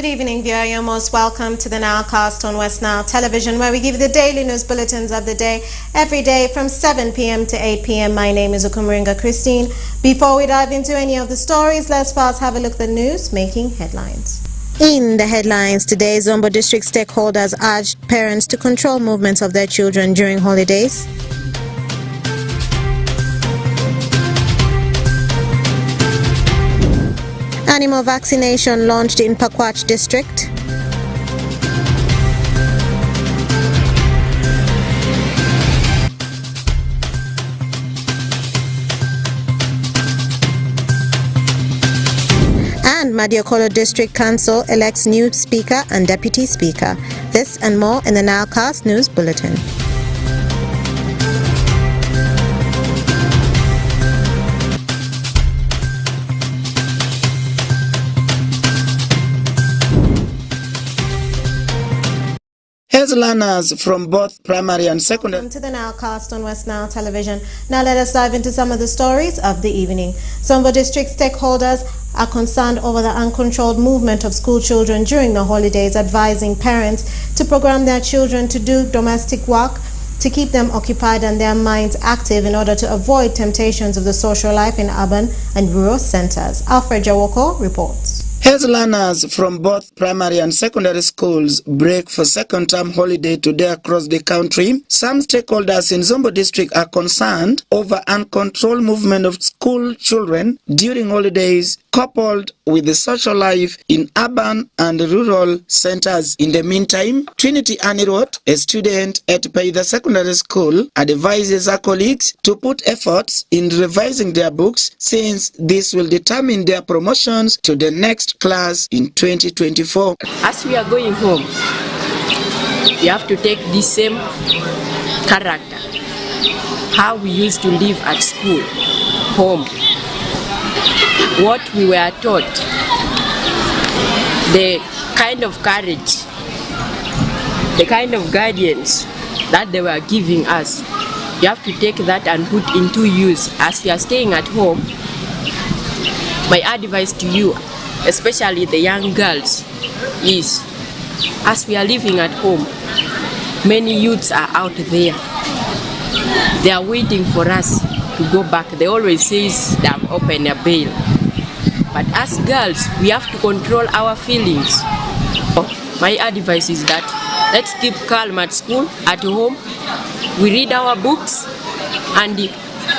evening, viewer. You're most welcome to the NILE CAST on Westnile Television, where we give you the daily news bulletins of the day, every day from 7 p.m. to 8 p.m. My name is Ukumuringa Christine. Before we dive into any of the stories, let's first have a look at the news making headlines. In the headlines today, Zombo District stakeholders urged parents to control movements of their children during holidays. Animal vaccination launched in Pakwach district. And Madiokolo District Council elects new speaker and deputy speaker. This and more in the NILE CAST News Bulletin. As learners from both primary and secondary. Welcome to the NILE CAST on Westnile Television. Now let us dive into some of the stories of the evening. Zombo District stakeholders are concerned over the uncontrolled movement of school children during the holidays, advising parents to program their children to do domestic work to keep them occupied and their minds active in order to avoid temptations of the social life in urban and rural centers. Alfred Jawoko reports. As learners from both primary and secondary schools break for second-term holiday today across the country, some stakeholders in Zombo District are concerned over uncontrolled movement of school children during holidays, coupled with the social life in urban and rural centers. In the meantime, Trinity Anirot, a student at Paida Secondary School, advises her colleagues to put efforts in revising their books, since this will determine their promotions to the next class in 2024. As we are going home, we have to take the same character, how we used to live at school, home, what we were taught, the kind of courage, the kind of guidance that they were giving us. You have to take that and put into use. As you are staying at home, my advice to you, especially the young girls, is as we are living at home, many youths are out there. They are waiting for us to go back. They always say they have opened a bail. But as girls, we have to control our feelings. My advice is that let's keep calm at school, at home. We read our books, and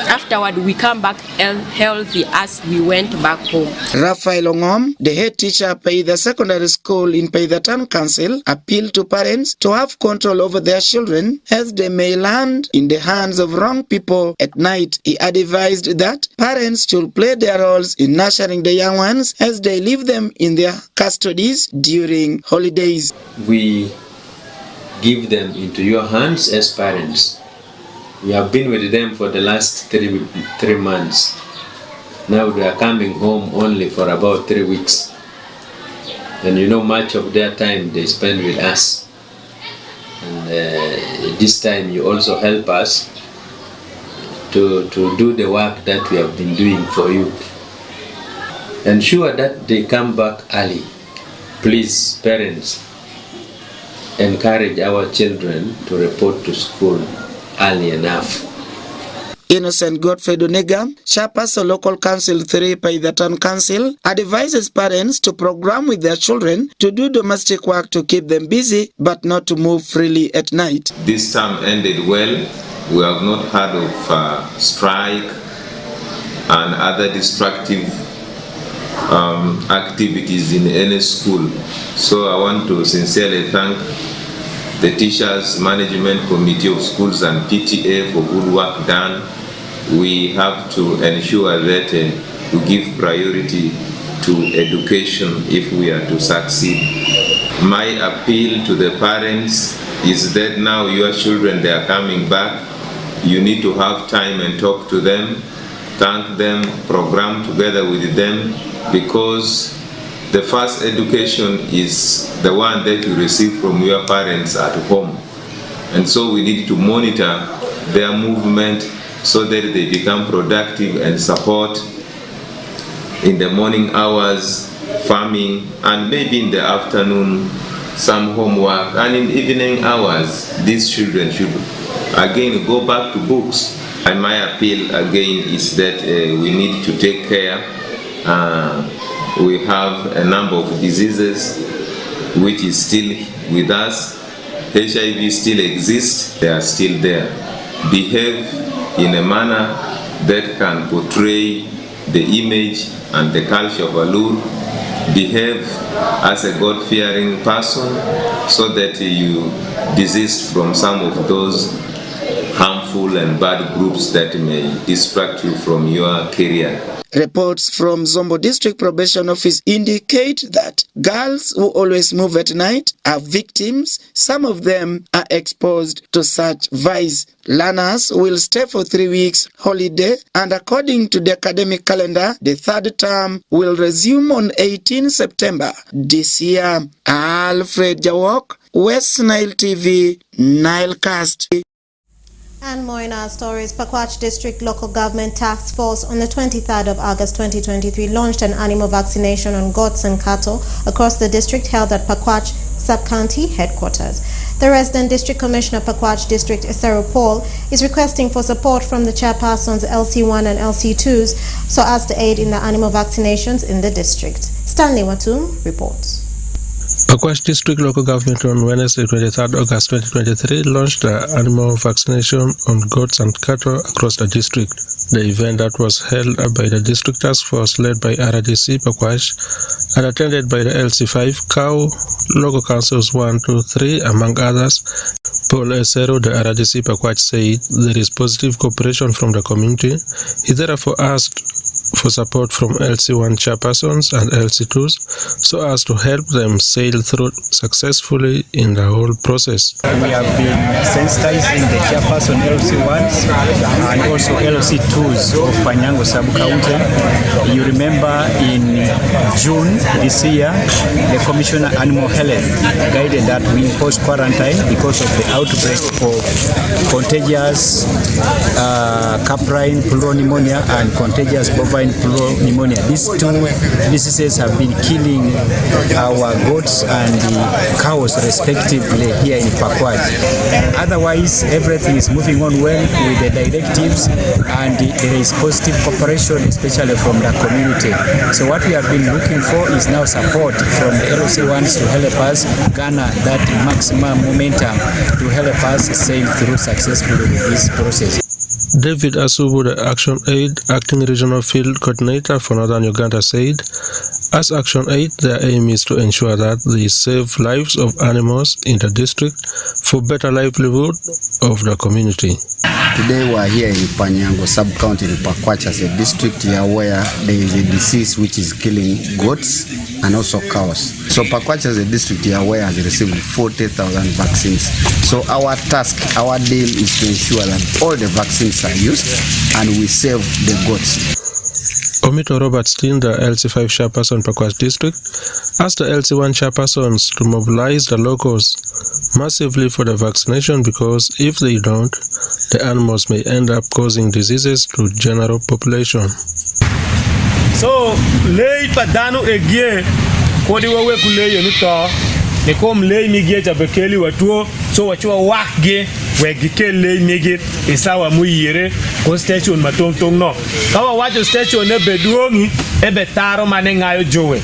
afterward we come back healthy as we went back home. Raphael Ongom, the head teacher at Paida Secondary School in Paida Town Council, appealed to parents to have control over their children as they may land in the hands of wrong people at night. He advised that parents should play their roles in nurturing the young ones as they leave them in their custodies during holidays. We give them into your hands as parents. We have been with them for the last three months. Now they are coming home only for about 3 weeks. And you know, much of their time they spend with us. And this time you also help us to do the work that we have been doing for you. Ensure that they come back early. Please, parents, encourage our children to report to school early enough. Innocent Godfrey Donega, chairperson Local Council 3 Paida Town Council, advises parents to program with their children to do domestic work to keep them busy but not to move freely at night. This term ended well. We have not heard of strike and other destructive activities in any school. So I want to sincerely thank the teachers, management committee of schools and PTA for good work done. We have to ensure that we give priority to education if we are to succeed. My appeal to the parents is that now your children, they are coming back. You need to have time and talk to them, thank them, program together with them, because the first education is the one that you receive from your parents at home. And so we need to monitor their movement so that they become productive and support in the morning hours farming, and maybe in the afternoon some homework, and in evening hours these children should again go back to books. And my appeal again is that we need to take care. We have a number of diseases which is still with us. HIV still exists, they are still there. Behave in a manner that can portray the image and the culture of Alur. Behave as a God-fearing person so that you desist from some of those harmful and bad groups that may distract you from your career. Reports from Zombo District Probation Office indicate that girls who always move at night are victims. Some of them are exposed to such vice. Learners will stay for 3 weeks holiday, and according to the academic calendar, the third term will resume on 18 September this year. Alfred Jawok, Westnile TV, NILE CAST. And more in our stories. Pakwach District Local Government Task Force on the 23rd of August 2023 launched an animal vaccination on goats and cattle across the district held at Pakwach Sub-County Headquarters. The resident District Commissioner Pakwach District, Esero Paul, is requesting for support from the chairpersons LC1 and LC2s so as to aid in the animal vaccinations in the district. Stanley Watum reports. Pakwach District Local Government on Wednesday, 23rd August 2023 launched the animal vaccination on goats and cattle across the district. The event that was held by the District Task Force led by RDC Pakwach and attended by the LC5, COW, Local Councils 1, 2, 3, among others. Paul Esero, the RDC Pakwach, said there is positive cooperation from the community. He therefore asked for support from LC1 chairpersons and LC2s so as to help them sail through successfully in the whole process. We have been sensitizing the chairperson LC1s and also LC2s of Panyango Sub-County. You remember in June this year, the Commissioner Animal Health guided that we impose quarantine because of the outbreak of contagious caprine pneumonia and contagious bovine pneumonia. These two diseases have been killing our goats and cows respectively here in Pakwach. Otherwise, everything is moving on well with the directives and there is positive cooperation, especially from the community. So what we have been looking for is now support from the LC1s to help us garner that maximum momentum to help us sail through successfully with this process. David Asubu, the Action Aid Acting Regional Field Coordinator for Northern Uganda, said, as Action Aid, their aim is to ensure that they save lives of animals in the district for better livelihood of the community. Today we are here in Panyango Sub-County in Pakwach as a district here where there is a disease which is killing goats and also cows. So Pakwach as a district here where has received 40,000 vaccines. So our task, our deal is to ensure that all the vaccines are used and we save the goats. Omito Robert Steen, the LC5 chairperson Pakwach District, asked the LC1 chairpersons to mobilize the locals massively for the vaccination because if they don't, the animals may end up causing diseases to general population. So, lei padano egie kodi wawe kulei yonuto ne kom lei migie tabekeli watuo so wachua wakge wegike lei migie isawa muyire ko station matongtong no kawa wacho station ebe duongi ebe taro manengayo jowe.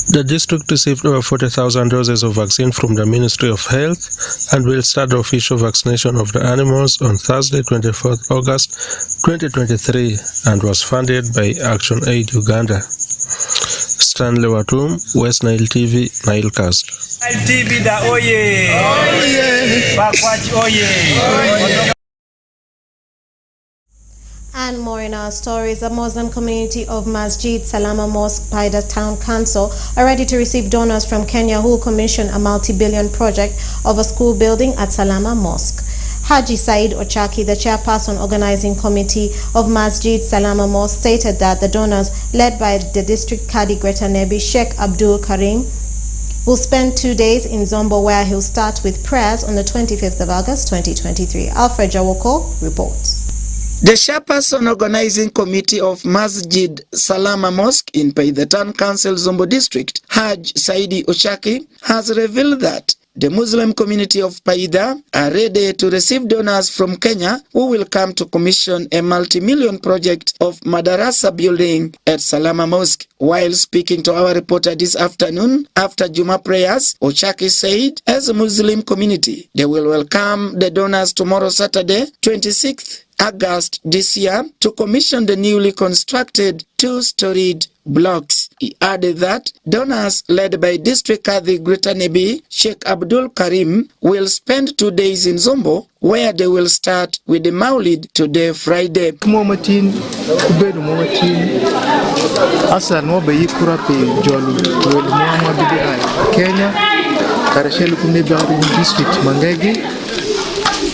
The district received over 40,000 doses of vaccine from the Ministry of Health and will start the official vaccination of the animals on Thursday, 24th August 2023 and was funded by Action Aid Uganda. Stanley Watum, Westnile TV, NILE CAST. TV da oye! Oye! Pakwach oye! And more in our stories. The Muslim community of Masjid Salama Mosque by the Town Council are ready to receive donors from Kenya who will commission a multi-billion project of a school building at Salama Mosque. Haji Said Ochaki, the chairperson organizing committee of Masjid Salama Mosque, stated that the donors, led by the district Kadi Greta Nebi, Sheikh Abdul Karim, will spend 2 days in Zombo where he'll start with prayers on the 25th of August 2023. Alfred Jawoko reports. The chairperson organizing committee of Masjid Salama Mosque in Paidatan Council Zombo District, Haj Saidi Ochaki, has revealed that the Muslim community of Paida are ready to receive donors from Kenya who will come to commission a multi-million project of Madarasa building at Salama Mosque. While speaking to our reporter this afternoon after Juma prayers, Ochaki said as a Muslim community, they will welcome the donors tomorrow Saturday, 26th August this year, to commission the newly constructed two-storied blocks. He added that donors led by District Kadhi Greater Nebi Sheikh Abdul Karim will spend 2 days in Zombo, where they will start with the Maulid today, Friday.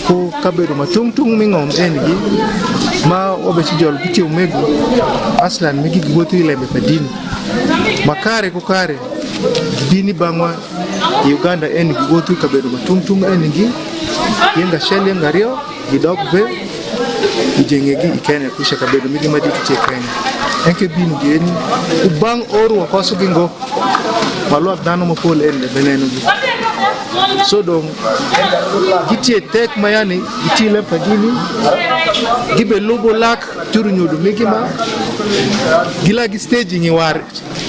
Ko kaberu matungtung mingom engi ma obechi jol kuti umegu aslan migi gibotu ile medini makare kukare bini bangwa Uganda engi gibotu kaberu matungtung engi yenga shele ngario gidokve ijengegi ikene kusha kaberu migi maditi chekene enke binu geni ubang oru wakosu gingo malwa dano mopole ende benenu so dong gitie tek mayani gitile padini gibe lobo lak turu nyodo mikima gila gi stage ni war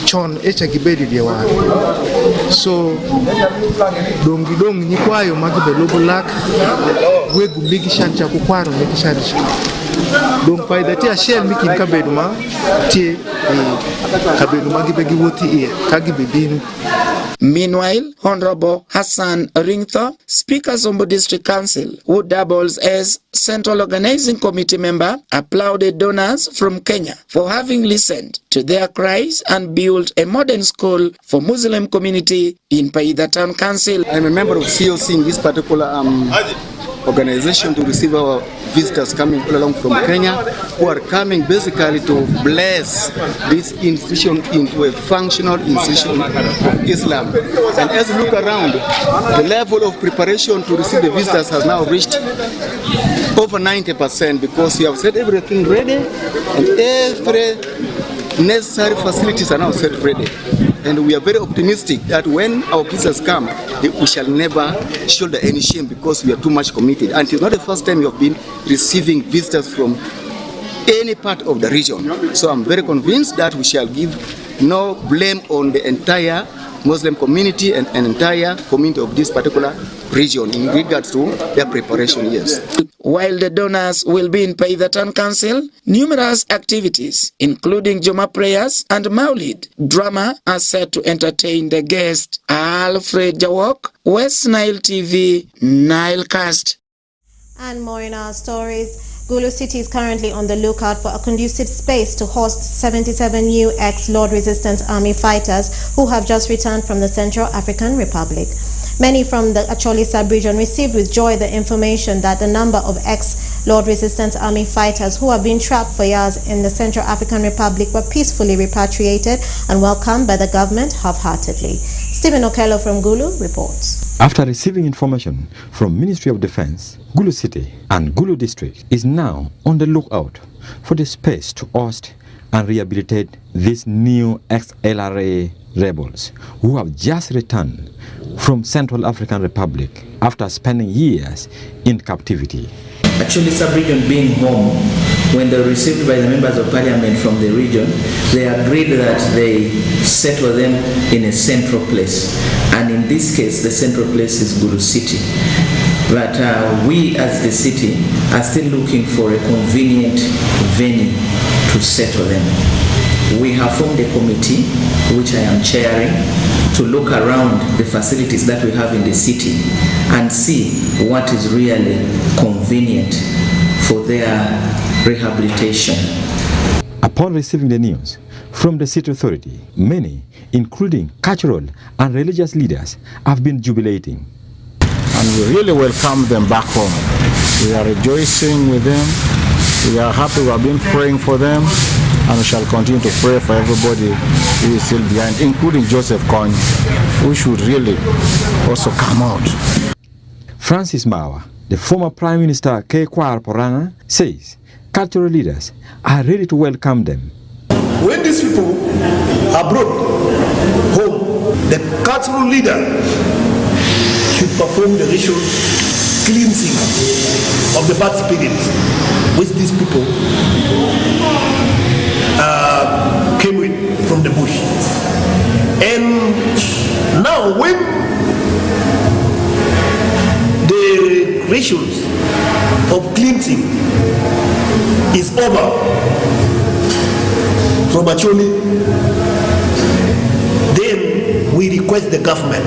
chon echa gibedi de war so dong ni kwayo magibe lobo lak wegu bigi shancha ku kwaro ni kisharisha dong faida tia shel miki kabeduma tie kabeduma gibe giwoti e kagibe binu. Meanwhile, Honorable Hassan Ringtho, Speaker Zombo District Council, who doubles as Central Organizing Committee member, applauded donors from Kenya for having listened to their cries and built a modern school for Muslim community in Paida Town Council. I'm a member of COC in this particular organization to receive our visitors coming all along from Kenya, who are coming basically to bless this institution into a functional institution of Islam. And as we look around, the level of preparation to receive the visitors has now reached over 90% because we have set everything ready and every necessary facilities are now set ready. And we are very optimistic that when our visitors come, we shall never shoulder any shame because we are too much committed. And it's not the first time we have been receiving visitors from any part of the region. So I'm very convinced that we shall give no blame on the entire Muslim community and an entire community of this particular region in regards to their preparation, yes. While the donors will be in Paida Town Council, numerous activities, including Juma prayers and Maulid drama, are set to entertain the guests. Alfred Jawok, Westnile TV, NILE CAST. And more in our stories. Gulu City is currently on the lookout for a conducive space to host 77 new ex-Lord Resistance Army fighters who have just returned from the Central African Republic. Many from the Acholi sub-region received with joy the information that the number of ex-Lord Resistance Army fighters who have been trapped for years in the Central African Republic were peacefully repatriated and welcomed by the government half-heartedly. Stephen Okello from Gulu reports. After receiving information from Ministry of Defense, Gulu City and Gulu District is now on the lookout for the space to host and rehabilitate these new ex-LRA rebels who have just returned from Central African Republic after spending years in captivity. Actually, sub-region being home, when they were received by the members of parliament from the region, they agreed that they settle them in a central place. And in this case, the central place is Gulu City. But we as the city are still looking for a convenient venue to settle them. We have formed a committee, which I am chairing, to look around the facilities that we have in the city and see what is really convenient for their rehabilitation. Upon receiving the news from the city authority, many, including cultural and religious leaders, have been jubilating. And we really welcome them back home. We are rejoicing with them. We are happy. We have been praying for them. And we shall continue to pray for everybody who is still behind, including Joseph Kony, who should really also come out. Francis Mawa, the former Prime Minister K. Kwar Porana, says cultural leaders are ready to welcome them. When these people are brought home, the cultural leader should perform the ritual cleansing of the bad spirits which these people came with from the bush. And now when the rituals of cleansing is over from Acholi, then we request the government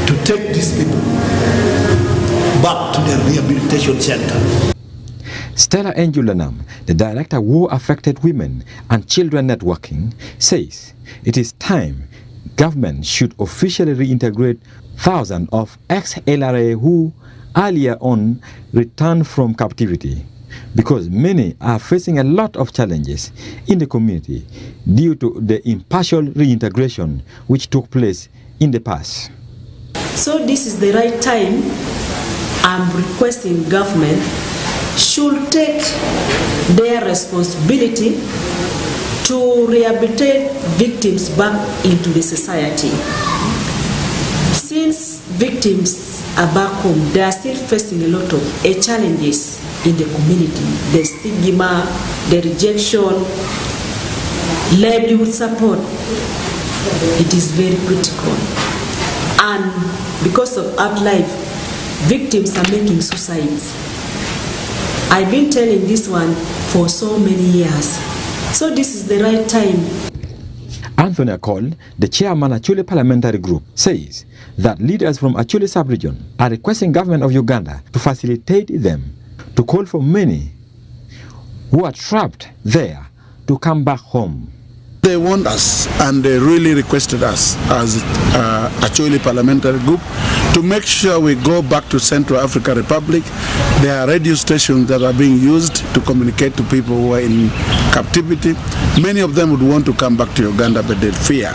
to take these people back to the rehabilitation center. Stella Anjulanam, the director of War-Affected Women and Children Networking, says it is time government should officially reintegrate thousands of ex-LRA who earlier on returned from captivity, because many are facing a lot of challenges in the community due to the impartial reintegration which took place in the past. So this is the right time. I'm requesting government should take their responsibility to rehabilitate victims back into the society. Since victims are back home, they are still facing a lot of challenges in the community. The stigma, the rejection, livelihood support, it is very critical. And because of outlife, victims are making suicides. I've been telling this one for so many years. So this is the right time. Anthony Akol, the chairman of Acholi Parliamentary Group, says that leaders from Acholi sub-region are requesting government of Uganda to facilitate them to call for many who are trapped there to come back home. They want us, and they really requested us as Acholi Parliamentary Group to make sure we go back to Central African Republic. There are radio stations that are being used to communicate to people who are in captivity. Many of them would want to come back to Uganda, but they fear.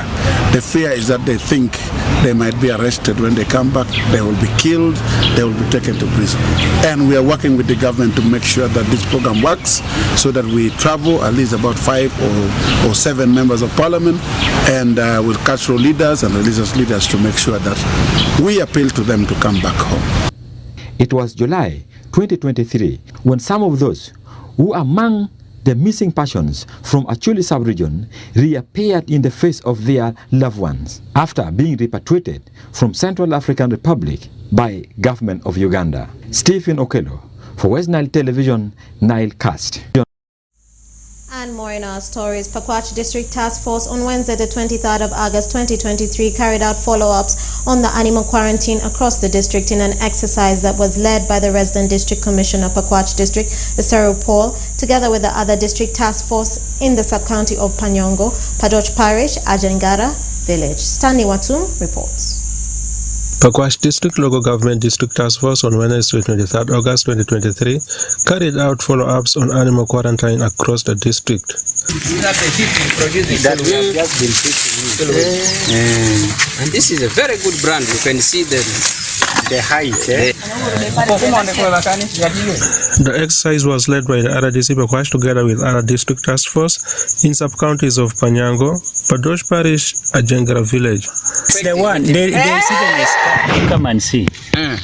The fear is that they think they might be arrested when they come back, they will be killed, they will be taken to prison. And we are working with the government to make sure that this program works, so that we travel at least about 5 or 7 members of parliament and with cultural leaders and religious leaders to make sure that we appeal to them to come back home. It was July 2023 when some of those who are among the missing persons from Acholi sub-region reappeared in the face of their loved ones after being repatriated from Central African Republic by government of Uganda. Stephen Okello for Westnile Television, NILE CAST. And more in our stories. Pakwach District Task Force on Wednesday, the 23rd of August 2023, carried out follow-ups on the animal quarantine across the district in an exercise that was led by the resident District Commissioner Pakwach District, Cyril Paul, together with the other district task force in the sub-county of Panyongo, Padoch Parish, Ajangara Village. Stanley Watum reports. Pakwach District Local Government District Task Force on Wednesday, 23rd August 2023, carried out follow-ups on animal quarantine across the district. That we have just been feeding. And this is a very good brand. You can see the height. The exercise was led by the RDC Pakwach together with other district task force in sub-counties of Panyango, Padoch Parish, Ajangara Village. The one, there is even a scar. Come and see.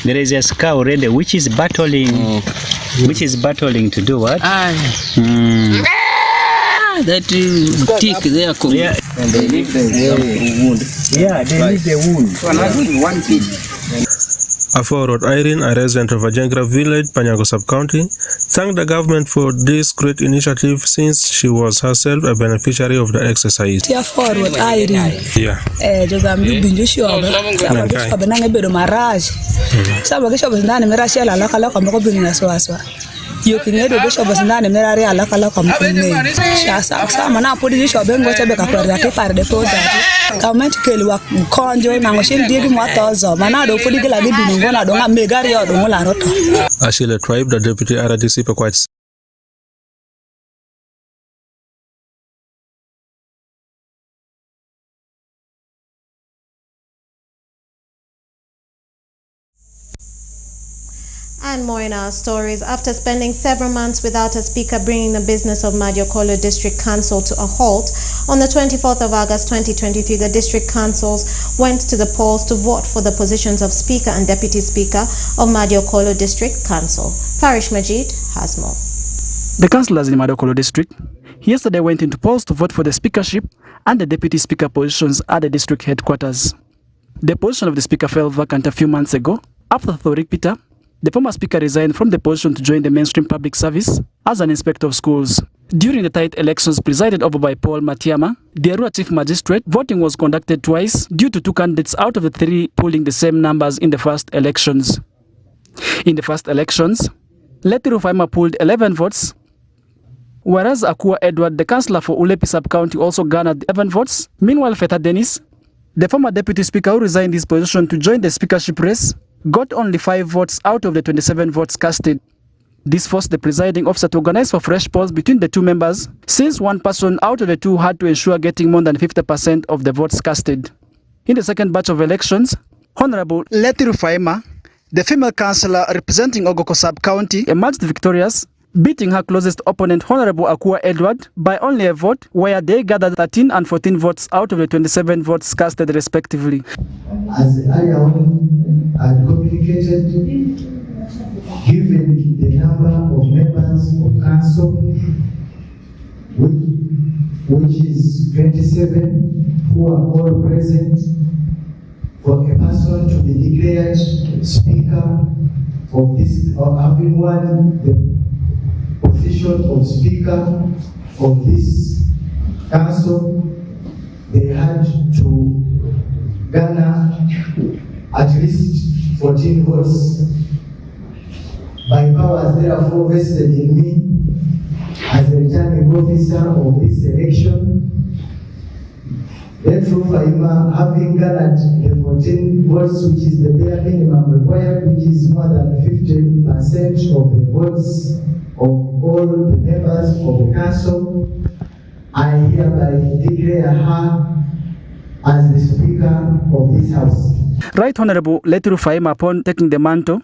There is a scar already which is battling, to do what? That tick there. Yeah. And they need the wound. Yeah, they need the wound. So another one pig. Aforot Irene, a resident of Ajangara Village, Panyango Sub-County, thanked the government for this great initiative since she was herself a beneficiary of the exercise. Aforot Irene. Yeah. Jogambi binjo shoba. Sababu shoba nange bedo maraj. Sababu shoba ndani merashi ala laka mko binya swaswa. Yo kingedo do shoba ndani merari ala kala mko ne. Shasa sama na podi shoba ngote be ka kwara ke par de product. Government keliwa konjo na ngoshin digi mwatozo manado podi gila de bingo na do nga megari yo do ngula roto. Ashile Tribe, the deputy RDC Pakwach. And more in our stories. After spending several months without a speaker bringing the business of Madiokolo District Council to a halt, on the 24th of August 2023, the district councils went to the polls to vote for the positions of Speaker and Deputy Speaker of Madiokolo District Council. Farish Majid has more. The councillors in Madiokolo District yesterday went into polls to vote for the speakership and the deputy speaker positions at the district headquarters. The position of the speaker fell vacant a few months ago after Thorik Peter, the former speaker, resigned from the position to join the mainstream public service as an inspector of schools. During the tight elections presided over by Paul Matiama, the Arua Chief Magistrate, voting was conducted twice due to 2 candidates out of the 3 polling the same numbers in the first elections. In the first elections, Letiru Faima polled 11 votes, whereas Akua Edward, the councillor for Ulepi Sub-County, also garnered 11 votes. Meanwhile, Feta Dennis, the former deputy speaker who resigned his position to join the speakership race, got only 5 votes out of the 27 votes casted. This forced the presiding officer to organize for fresh polls between the 2 members, since one person out of the 2 had to ensure getting more than 50% of the votes casted. In the second batch of elections, Honorable Letiru Faima, the female councillor representing Ogoko Sub-County, emerged victorious, beating her closest opponent, Honorable Akua Edward, by only a vote, where they gathered 13 and 14 votes out of the 27 votes casted respectively. As I had communicated, given the number of members of council, which is 27, who are all present, for a person to be declared speaker of this, or having won the position of speaker of this council, they had to garner at least 14 votes. By powers therefore vested in me as the returning officer of this election, Letiru Faima, having garnered the 14 votes, which is the bare minimum required, which is more than 50% of the votes of all the members of the council, I hereby declare her as the speaker of this house. Right Honorable Letiru Faima, upon taking the mantle,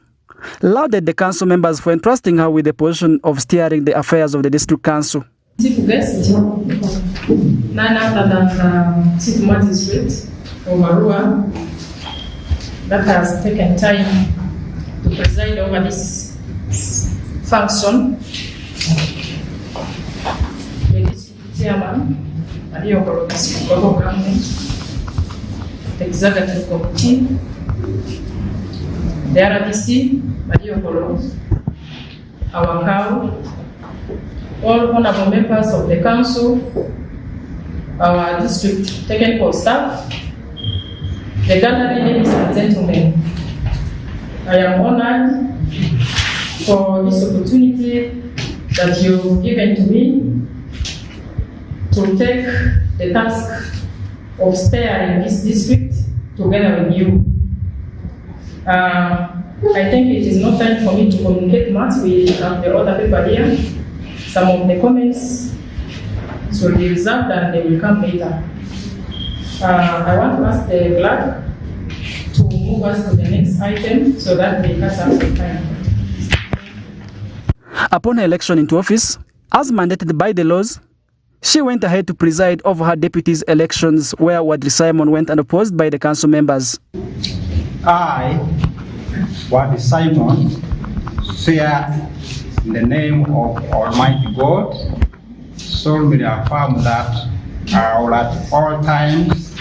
lauded the council members for entrusting her with the position of steering the affairs of the district council. Chief guest, none other than Chief Magistrate of Arua, that has taken time to preside over this function. The district chairman, Madiokolo Government, the executive committee, the RDC, Madiokolo, our cow, all honorable members of the council, our district technical staff, the gathering, ladies and gentlemen, I am honored for this opportunity that you've given to me to take the task of steering this district together with you. I think it is not time for me to communicate much. We have the other people here. Some of the comments will be reserved and they will come later. I want to ask the clerk to move us to the next item so that we catch up the time. Upon her election into office, as mandated by the laws, she went ahead to preside over her deputies' elections, where Wadri Simon went unopposed by the council members. I, Wadri Simon, swear in the name of Almighty God, solemnly affirm that I will at all times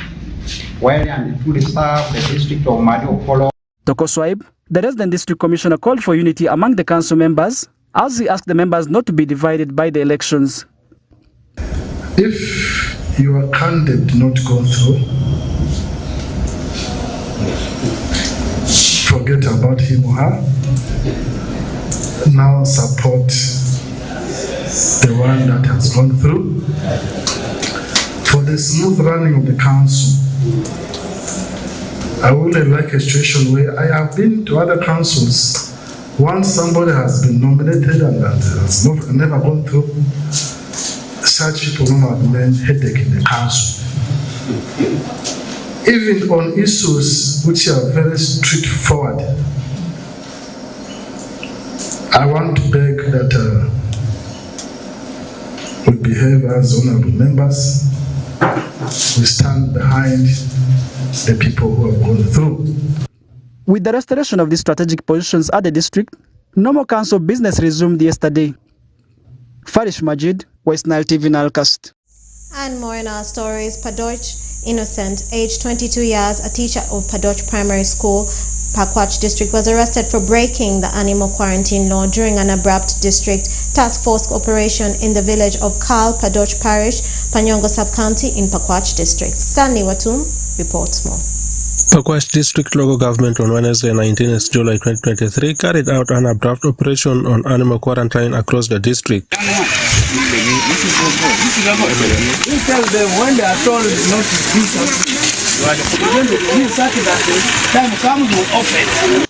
well and truly serve the district of Madiokolo. Toko Swaib, the resident district commissioner, called for unity among the council members as he asked the members not to be divided by the elections. If your candidate not go through, forget about him or her. Now support the one that has gone through. For the smooth running of the council, I would like a situation where I have been to other councils. Once somebody has been nominated and has never gone through, such people have been headache in the council. Even on issues which are very straightforward, I want to beg that we behave as honorable members. We stand behind the people who have gone through. With the restoration of these strategic positions at the district, normal council business resumed yesterday. Farish Majid, Westnile TV, NILE CAST. And more in our stories. Padoch Innocent, aged 22 years, a teacher of Padoch Primary School, Pakwach District, was arrested for breaking the animal quarantine law during an abrupt district task force operation in the village of Karl, Padoch Parish, Panyongo Sub-County in Pakwach District. Stanley Watum reports more. Pakwach District Local Government on Wednesday, 19th July 2023, carried out an abrupt operation on animal quarantine across the district. Tell them when they are told not to do something, when they do something that time comes will open.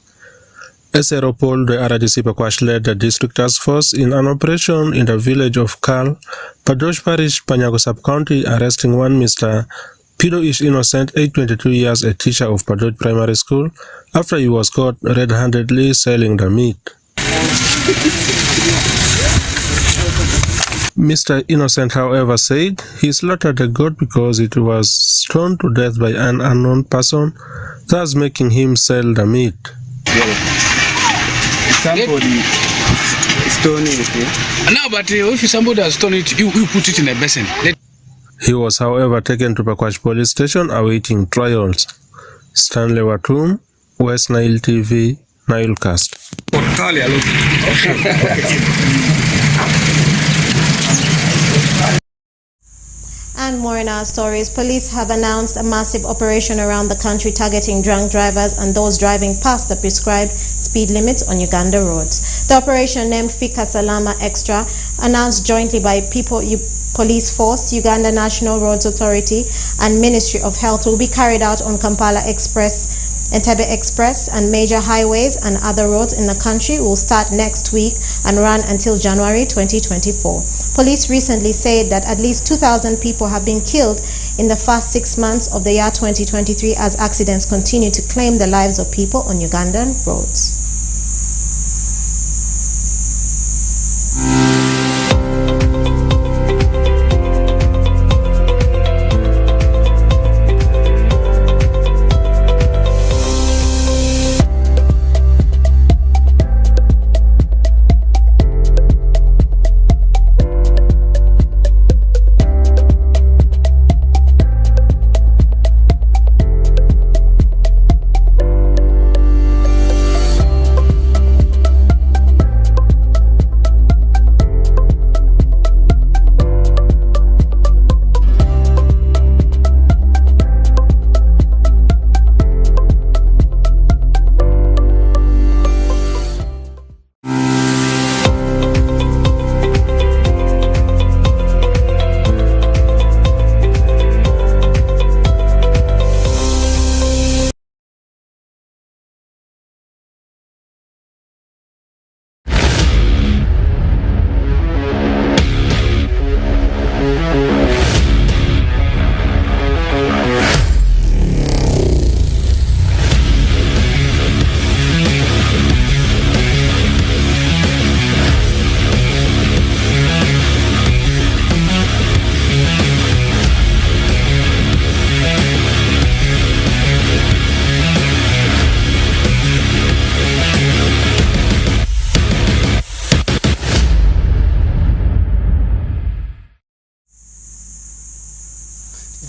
SRO Paul, the RDC Pakwach, led the district task force in an operation in the village of Karl, Padoch Parish, Panyago Sub-County, arresting one Mr. Pido is Innocent, aged 22 years, a teacher of Padoch Primary School, after he was caught red-handedly selling the meat. Mr. Innocent, however, said he slaughtered the goat because it was stoned to death by an unknown person, thus making him sell the meat. Somebody stone it. No, but if somebody has stoned it, you put it in a basin. He was, however, taken to Pakwach Police Station awaiting trials. Stanley Watum, Westnile TV, NILE CAST. And more in our stories. Police have announced a massive operation around the country targeting drunk drivers and those driving past the prescribed speed limits on Uganda roads. The operation, named Fika Salama Extra, announced jointly by Police Force, Uganda National Roads Authority, and Ministry of Health, will be carried out on Kampala Express, Entebbe Express, and major highways and other roads in the country. Will start next week and run until January 2024. Police recently said that at least 2,000 people have been killed in the first 6 months of the year 2023 as accidents continue to claim the lives of people on Ugandan roads.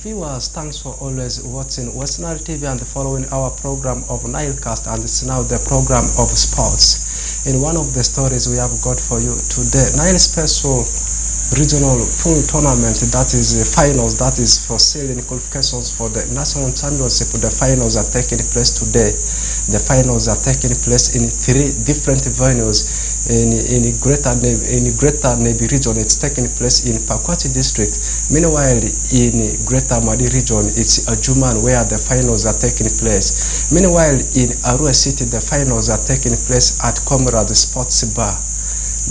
Viewers, thanks for always watching Westnile TV and following our program of NILE CAST, and it's now the program of sports. In one of the stories we have got for you today, Nile Special Regional Pool Tournament, that is finals, that is for sailing qualifications for the National Championship. The finals are taking place today. The finals are taking place in 3 different venues. In Greater Nebi region, it's taking place in Pakwach District. Meanwhile, in Greater Madi region, it's Ajuman where the finals are taking place. Meanwhile, in Arua City, the finals are taking place at Comrade Sports Bar.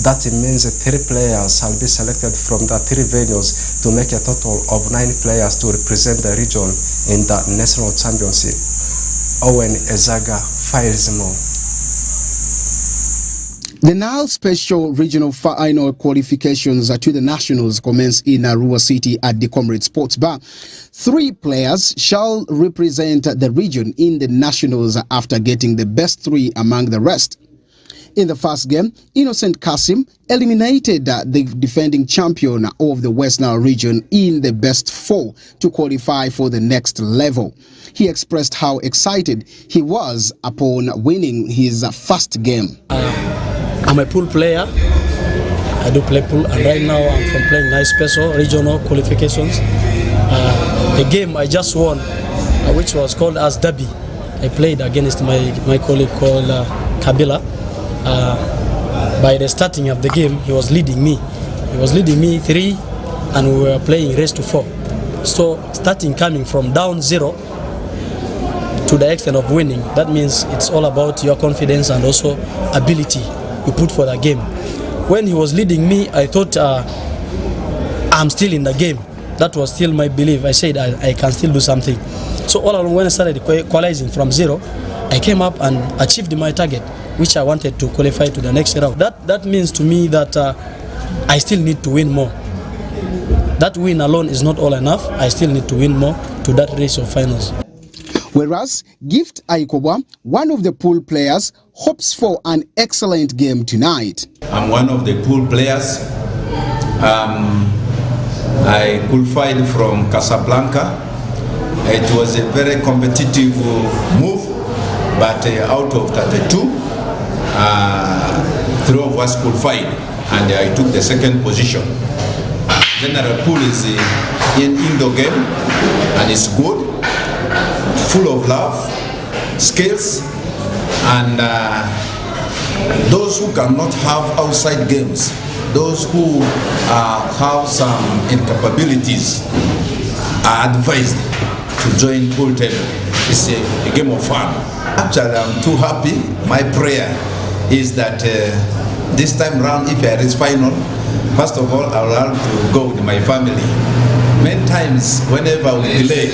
That means 3 players shall be selected from the 3 venues to make a total of 9 players to represent the region in the national championship. Owen Ezaga files more. The NILE Special Regional Final qualifications to the Nationals commence in Gulu City at the Comrade Sports Bar. 3 players shall represent the region in the Nationals after getting the best 3 among the rest. In the first game, Innocent Kasim eliminated the defending champion of the Westnile region in the best 4 to qualify for the next level. He expressed how excited he was upon winning his first game. I'm a pool player. I do play pool, and right now I'm from playing NILE Special Regional qualifications. The game I just won, which was called as Derby. I played against my colleague called Kabila. By the starting of the game, he was leading me. He was leading me 3, and we were playing race to 4. So starting coming from down 0 to the extent of winning, that means it's all about your confidence and also ability you put for the game. When he was leading me, I thought I'm still in the game. That was still my belief. I said I can still do something. So all along when I started qualifying from 0, I came up and achieved my target, which I wanted to qualify to the next round. That means to me that I still need to win more. That win alone is not all enough. I still need to win more to that race of finals. Whereas Gift Aikobwa, one of the pool players, hopes for an excellent game tonight. I'm one of the pool players. I qualified from Casablanca. It was a very competitive move, but out of 32, 3 of us qualified, and I took the second position. General pool is an indoor game, and it's good, full of love, skills, and those who cannot have outside games, those who have some incapabilities, are advised to join pool table. It's a game of fun. Actually, I'm too happy. My prayer is that this time round, if I reach final, first of all, I will have to go with my family. Many times, whenever we delay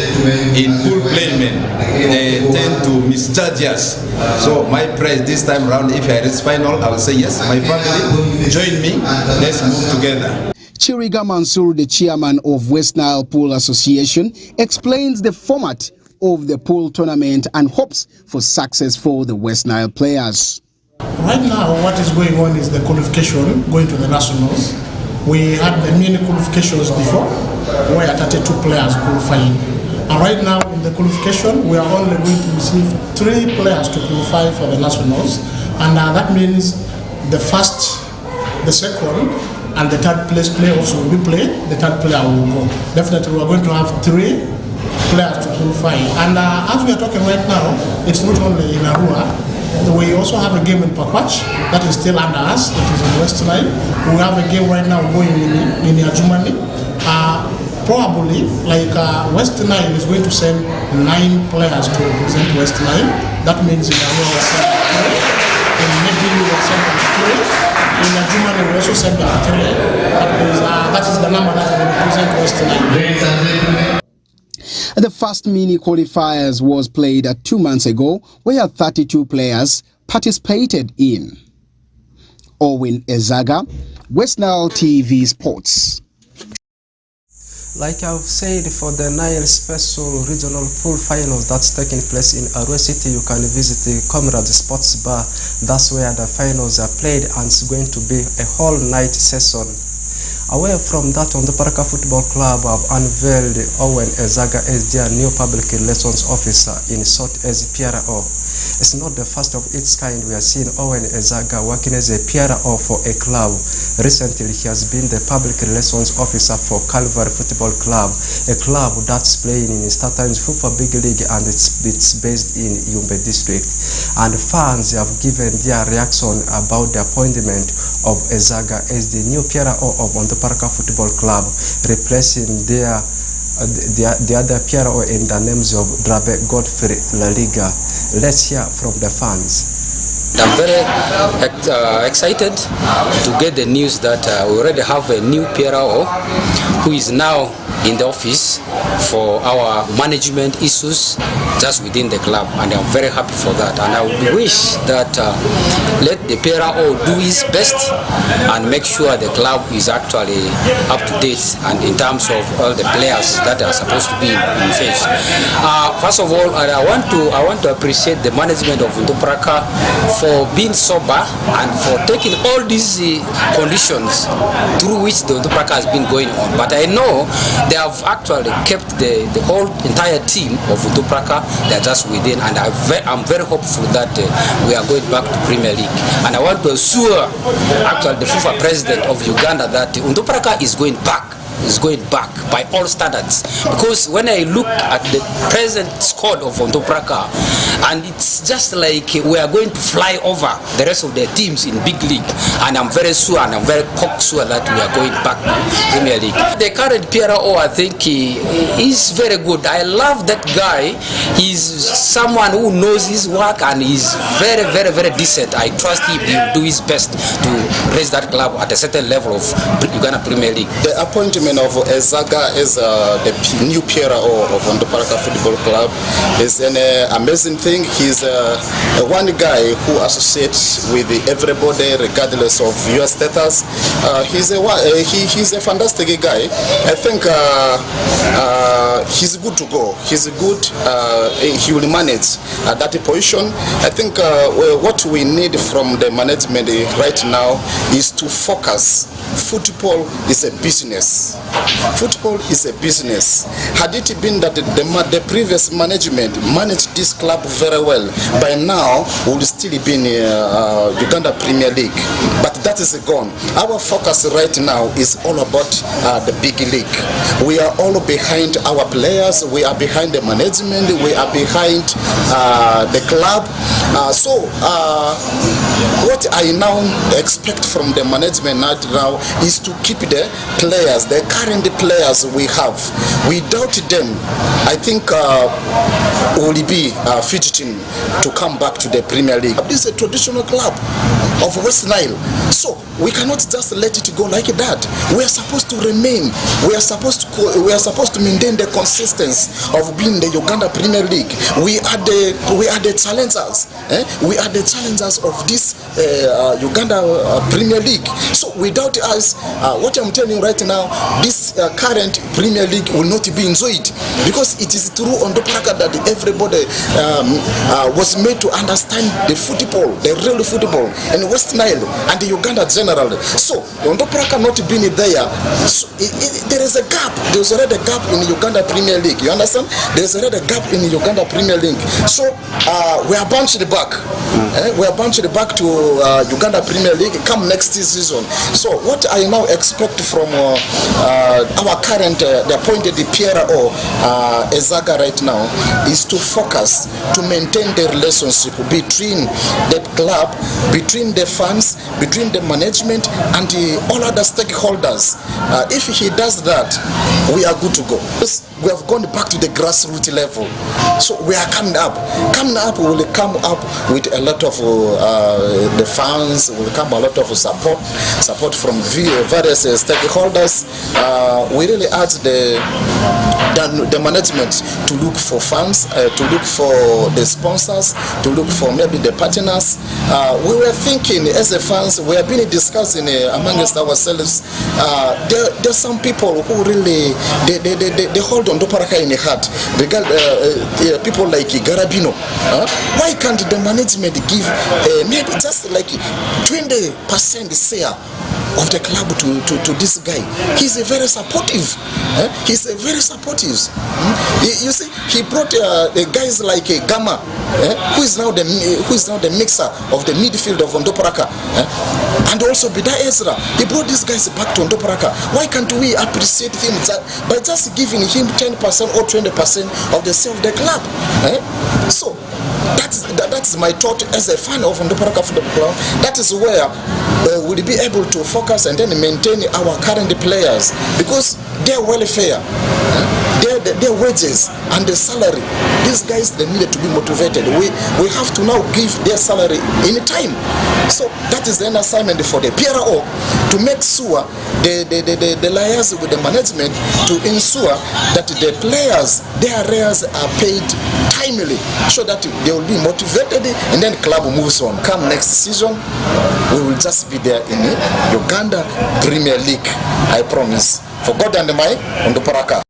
in pool playmen, they tend to misjudge us. So my prayer is this time round, if I reach final, I will say yes, my family, join me, let's move together. Chiriga Mansour, the chairman of Westnile Pool Association, explains the format of the pool tournament and hopes for success for the Westnile players. Right now, what is going on is the qualification going to the nationals. We had the mini qualifications before, where 32 players qualifying. And right now, in the qualification, we are only going to receive 3 players to qualify for the nationals. And that means the first, the second, and the third place playoffs will be played. The third player will go. Definitely, we are going to have 3 players to qualify. And as we are talking right now, it's not only in Arua. We also have a game in Pakwach that is still under us. It is in Westnile. We have a game right now going in Germany. Probably, like Westnile is going to send 9 players to represent Westnile. That means in Arua we send 3, and maybe we will send 3. In Germany we also send 3. That is the number that will represent Westnile. The first mini qualifiers was played 2 months ago, where 32 players participated in. Owen Ezaga, Westnile TV Sports. Like I've said, for the NILE Special Regional Pool Finals that's taking place in Gulu City, you can visit the Comrade Sports Bar. That's where the finals are played, and it's going to be a whole night session. Away from that, on the Paraka Football Club have unveiled Owen Ezaga as their new public relations officer, in short as PRO. It's not the first of its kind. We are seeing Owen Ezaga working as a PRO for a club. Recently, he has been the public relations officer for Calvary Football Club, a club that's playing in StarTimes Football Big League, and it's based in Yumbe District. And fans have given their reaction about the appointment of Ezaga as the new PRO of Paraka Football Club, replacing the other PRO in the names of Drabe Godfrey La Liga. Let's hear from the fans. I'm very excited to get the news that we already have a new PRO who is now in the office for our management issues just within the club, and I'm very happy for that. And I would wish that let the PRO do his best and make sure the club is actually up to date and in terms of all the players that are supposed to be in phase. First of all, I want to appreciate the management of Ndupraka for being sober and for taking all these conditions through which the Ndupraka has been going on. But I know they have actually kept the whole entire team of Ndupraka. They're just within, and I'm very hopeful that we are going back to Premier League. And I want to assure actually the FIFA president of Uganda that Ndupraka is going back. Is going back by all standards, because when I look at the present squad of Ndupraka, and it's just like we are going to fly over the rest of the teams in big league, and I'm very sure and I'm very cocksure that we are going back to Premier League. The current PRO, I think he is very good. I love that guy. He's someone who knows his work and he's very, very, very decent. I trust him. He'll do his best to raise that club at a certain level of Uganda Premier League. The appointment of Ezaga as the new PRO of Ndupraka Football Club is an amazing thing. He's one guy who associates with everybody regardless of your status. He's a fantastic guy. I think he's good to go. He's good. He will manage that position. I think what we need from the management right now is to focus. Football is a business. Football is a business. Had it been that the previous management managed this club very well, by now we would still be in Uganda Premier League. But that is gone. Our focus right now is all about the big league. We are all behind our players. We are behind the management. We are behind the club. So what I now expect from the management now is to keep the players, the current players we have. Without them, I think we will be fidgeting to come back to the Premier League. This is a traditional club of Westnile, so we cannot just let it go like that. We are supposed to remain. We are supposed to maintain the consistency of being the Uganda Premier League. We are the challengers. We are the challengers of this Uganda Premier League. So without us, what I'm telling you right now, this current Premier League will not be enjoyed, because it is through Ndupraka that everybody was made to understand the football, the real football, and Westnile and the Uganda generally. So Ndupraka not being there, so there is a gap. There is already a gap in the Uganda Premier League. You understand? There is already a gap in the Uganda Premier League. So we are bounced back. We are bounced back to Uganda Premier League come next season. So what I now expect from our current the appointed PRO Ezaga right now is to focus, to maintain the relationship between the club, between the fans, between the management and all other stakeholders. If he does that, we are good to go. We have gone back to the grassroots level, so we are coming up. Coming up, we will come up with a lot of the fans. Will come a lot of support from various stakeholders. We really urge the management to look for funds, to look for the sponsors, to look for maybe the partners. We were thinking as a fans, we have been discussing amongst ourselves. There's some people who really they hold on Ndupraka in the heart. People like Garabino. Why can't the management give maybe just like 20% share of the club to this guy? He's a very supportive. He's a very supportive. You see, he brought guys like Gama, who is now the mixer of the midfield of Ndupraka, and also Bida Ezra. He brought these guys back to Ndupraka. Why can't we appreciate him by just giving him 10% or 20% of the sale of the club? So that's my thought as a fan of Ndupraka Football Club. That is where we'll be able to focus and then maintain our current players, because their welfare, their wages and the salary. These guys, they needed to be motivated. We have to now give their salary in time. So that is an assignment for the PRO to make sure the liars with the management to ensure that the players, their arrears are paid timely, so that they will be motivated, and then club moves on. Come next season, we will just be there in Uganda Premier League, I promise. For God and my on the Paraka.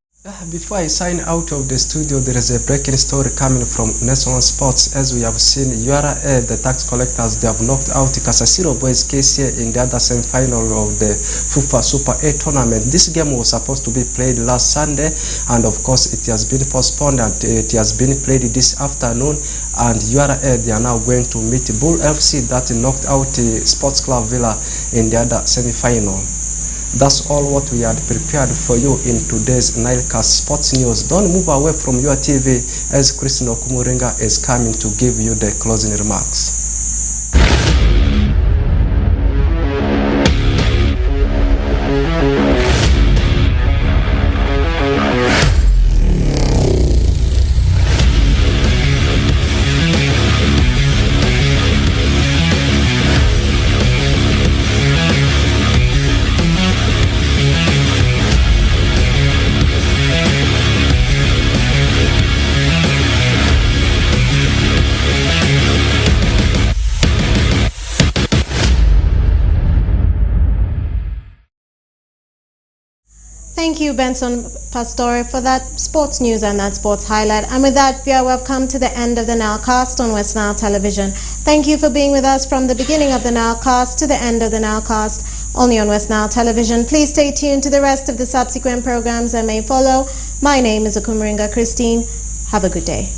Before I sign out of the studio, there is a breaking story coming from National Sports. As we have seen, URA, the tax collectors, they have knocked out Kasasiro Boys KCA in the other semi-final of the FIFA Super 8 tournament. This game was supposed to be played last Sunday, and of course it has been postponed and it has been played this afternoon. And URA, they are now going to meet Bull FC that knocked out Sports Club Villa in the other semi-final. That's all what we had prepared for you in today's Nile Cast Sports News. Don't move away from your TV as Christine Okumurenga is coming to give you the closing remarks. Thank you, Benson Pastore, for that sports news and that sports highlight. And with that, we have come to the end of the NILE Cast on Westnile Television. Thank you for being with us from the beginning of the NILE Cast to the end of the NILE Cast, only on Westnile Television. Please stay tuned to the rest of the subsequent programs that may follow. My name is Okumurenga Christine. Have a good day.